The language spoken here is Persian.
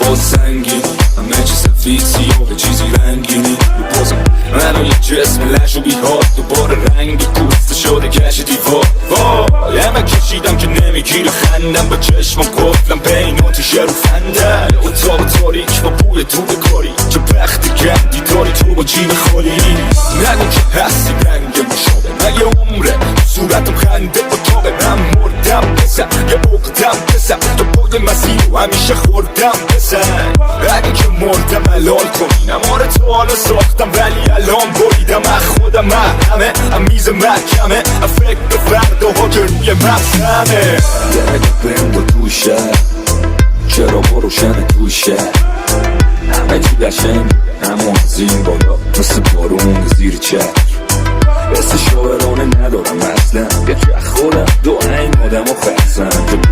باز سنگینی، همه چی سفید سیاه چیزی رنگینی. بازم منو یه جسم لش و بیحال، دوباره رنگی پوسته شده کش دیوار. وای همه کشیدم که نمیگیره خندم، با چشمم گفتم بین آتیشه رو فندم. اتاق تاریک با بوی دود کاری، چه بخت گندی داری تو با جیب خالی. نگو که هستی رنگ مشابه، مگه عمره صورتم خنده اتاقه. من مردم بزن یه عقدم بزن، تو بود مسیر و همیشه خوردم بزن. اگه که مردم حلال کنی، نماره تو حالا ساختم ولی الان بریدم. از خودم محرمه، هم میز محکمه، فکر به فرداها که روی مبزمه. درگه بهم با توشه، چرا با روشن توشه. همه چی قشنگ اما از این بالا مثل بارون زیر چشم. حس شاعرانه ندارم اصلا، یه چه خودم دو این آدم و خرسم که